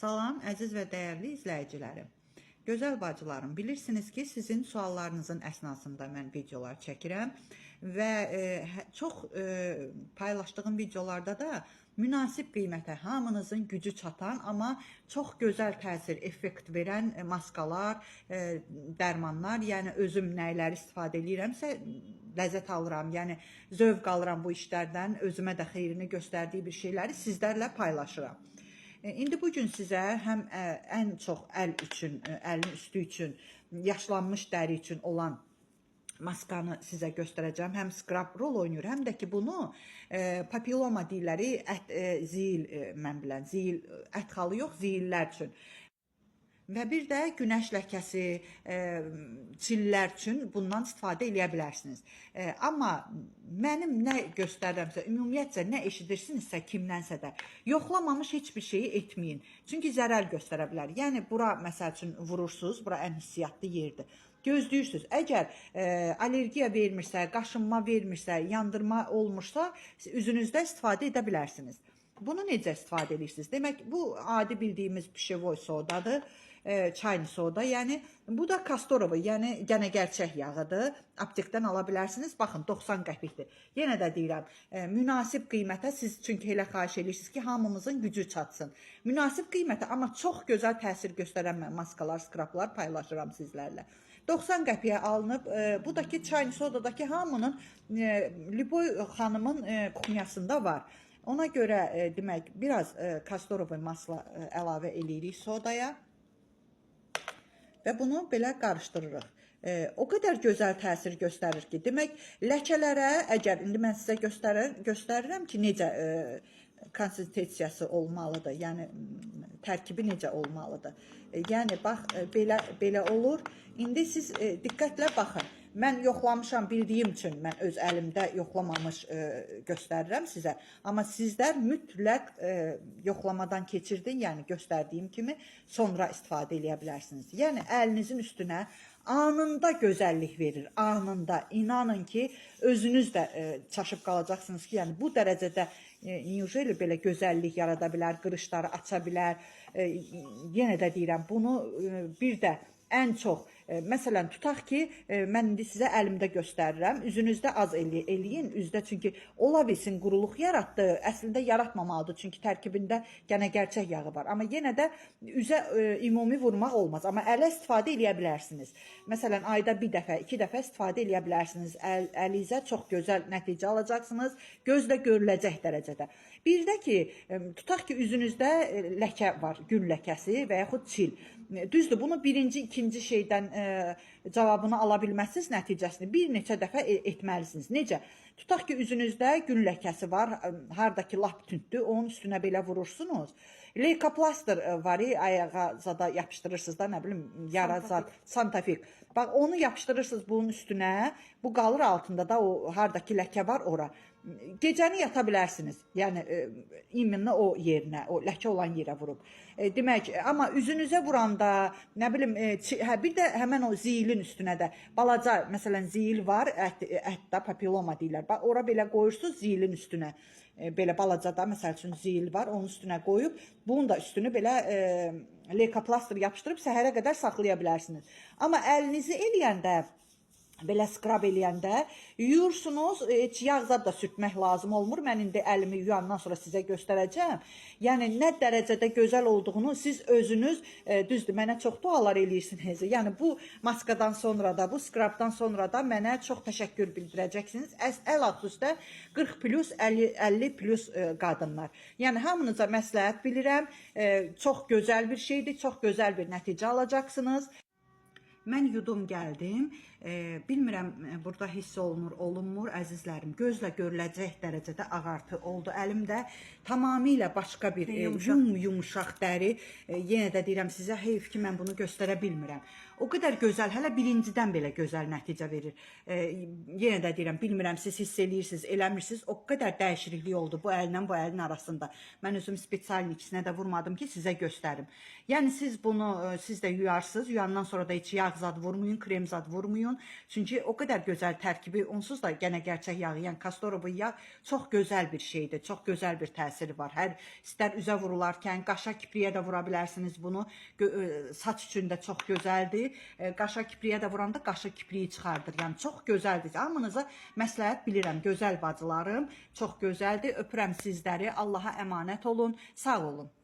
Salam, əziz və dəyərli izləyicilərim. Gözəl bacılarım, bilirsiniz ki, sizin suallarınızın əsnasında mən videolar çəkirəm və çox paylaşdığım videolarda da münasib qiymətə hamınızın gücü çatan, amma çox gözəl təsir, effekt verən maskalar, dərmanlar, yəni özüm nəyləri istifadə edirəmsə ləzzət alıram, yəni zövq alıram bu işlərdən, özümə də xeyrini göstərdiyi bir şeyləri sizlərlə paylaşıram. İndi bugün sizə həm ən çox əl üçün, əlin üstü üçün, yaşlanmış dəri üçün olan maskanı sizə göstərəcəm. Həm scrub rol oynayır, həm də ki bunu papilloma deyirləri, ziyil, mən bilən, ziyil, ət xalı yox, ziyillər üçün. Və bir də günəş ləkəsi, çillər üçün bundan istifadə edə bilərsiniz. Amma mənim nə göstərirəmsə, ümumiyyətcə nə eşidirsinizsə kimdənsə də yoxlamamış heç bir şeyi etməyin. Çünki zərər göstərə bilər. Yəni bura məsəl üçün vurursunuz, bura ən hissiyatlı yerdir. Gözləyirsiniz. Əgər allergiya vermirsə, qaşınma vermirsə, yandırma olmuşsa, üzünüzdə istifadə edə bilərsiniz. Bunu necə istifadə edirsiniz? Demək, bu adi bildiyimiz pişevoy sodadır, çaylı soda. Yəni, bu da kastorovu, yəni gənə gerçək yağıdır. Aptekdən ala bilərsiniz. Baxın, 90 qəpikdir. Yenə də deyirəm, münasib qiymətə siz çünki elə xahiş edirsiniz ki, hamımızın gücü çatsın. Münasib qiymətə, amma çox gözəl təsir göstərən maskalar, skraplar paylaşıram sizlərlə. 90 qəpiyə alınıb, bu da ki, çaylı sodadakı hamının, Liboy xanımın kuxnyasında var. Ona görə demək, biraz kastorovu masla əlavə eləyirik sodaya və bunu belə qarışdırırıq. O qədər gözəl təsir göstərir ki, demək, ləkələrə, əgər indi mən sizə göstərirəm ki, necə konsistensiyası olmalıdır, yəni tərkibi necə olmalıdır. Yəni, bax, belə olur. İndi siz diqqətlə baxın. Mən yoxlamışam, bildiyim üçün mən öz əlimdə yoxlamamış göstərirəm sizə. Amma sizlər mütləq yoxlamadan keçirdin, yəni göstərdiyim kimi sonra istifadə edə bilərsiniz. Yəni əlinizin üstünə anında gözəllik verir, anında. İnanın ki, özünüz də çaşıb qalacaqsınız ki, yəni bu dərəcədə niyujeli belə gözəllik yarada bilər, qırışları aça bilər. Yenə də deyirəm, bunu bir də ən çox, məsələn, tutaq ki, mən indi sizə əlimdə göstərirəm, üzünüzdə az eləyin, üzdə çünki ola bilsin quruluq yaratdı, əslində yaratmamalıdır, çünki tərkibində gənə gerçək yağı var. Amma yenə də üzə ümumi vurmaq olmaz, amma ələ istifadə edə bilərsiniz. Məsələn, ayda bir dəfə, 2 dəfə istifadə edə bilərsiniz, əlinizə çox gözəl nəticə alacaqsınız, gözlə görüləcək dərəcədə. Bir də ki, tutaq ki, üzünüzdə ləkə var, gül ləkəsi və yaxud çil. Düzdür, bunu birinci, ikinci şeydən cavabını ala bilməzsiniz, nəticəsini bir neçə dəfə etməlisiniz. Necə? Tutaq ki, üzünüzdə gül ləkəsi var, haradakı lap tündür, onun üstünə belə vurursunuz. Leykoplaster var, ayağa zada yapışdırırsınız da, nə bilim, yara zad, santafik. Bax, onu yapışdırırsınız bunun üstünə, bu qalır altında da o haradakı ləkə var ora. Gecəni yata bilərsiniz, yəni iminlə o yerinə, o ləkə olan yerə vurub. Demək, amma üzünüzə vuranda, nə bilim, bir də həmən o ziyilin üstünə də, balaca, məsələn, ziyil var, ətdə papilloma deyirlər. Bax, ora belə qoyursunuz ziyilin üstünə, belə balaca da, məsəl üçün ziyil var, onun üstünə qoyub, bunun da üstünü belə leykoplaster yapışdırıb səhərə qədər saxlaya bilərsiniz. Amma əlinizi eləyəndə, belə skrab eləyəndə yuyursunuz, heç yağ zad da sürtmək lazım olmur. Mən indi əlimi yuyandan sonra sizə göstərəcəm. Yəni, nə dərəcədə gözəl olduğunu siz özünüz, düzdür, mənə çox dualar eləyirsiniz. Yəni, bu maskadan sonra da, bu skrabdan sonra da mənə çox təşəkkür bildirəcəksiniz. Əl xüsusda 40+, 50+ qadınlar. Yəni, hamınıza məsləhət bilirəm. Çox gözəl bir şeydir, çox gözəl bir nəticə alacaqsınız. Mən yudum gəldim, bilmirəm burada hiss olunur, olunmur, əzizlərim, gözlə görüləcək dərəcədə ağartı oldu əlimdə, tamamilə başqa bir yumuşaq dəri, yenə də deyirəm sizə, heyf ki, mən bunu göstərə bilmirəm. O qədər gözəl, hələ birincidən belə gözəl nəticə verir. Yenə də deyirəm, bilmirəm, siz hiss eləyirsiniz, eləmirsiniz, o qədər dəyişiklik oldu bu əllə bu əlin arasında. Mən özüm spesialin ikisinə də vurmadım ki, sizə göstərim. Yəni, siz bunu, siz də yuyarsınız, yuyandan sonra da heç yağ zad vurmayın, krem zad vurmayın. paylaşın. Çünki o qədər gözəl tərkibi, onsuz da gənə gerçək yağ, yəni kastor bu yağ çox gözəl bir şeydir. Çox gözəl bir təsiri var. Hər istər üzə vurularkən, qaşa, kipriyə də vura bilərsiniz bunu. Saç üçün də çox gözəldir. Qaşa, kipriyə də vuranda qaşı kipriyi çıxardır. Yəni çox gözəldir. Hamınıza məsləhət bilirəm, gözəl bacılarım. Çox gözəldir. Öpürəm sizləri. Allaha əmanət olun. Sağ olun.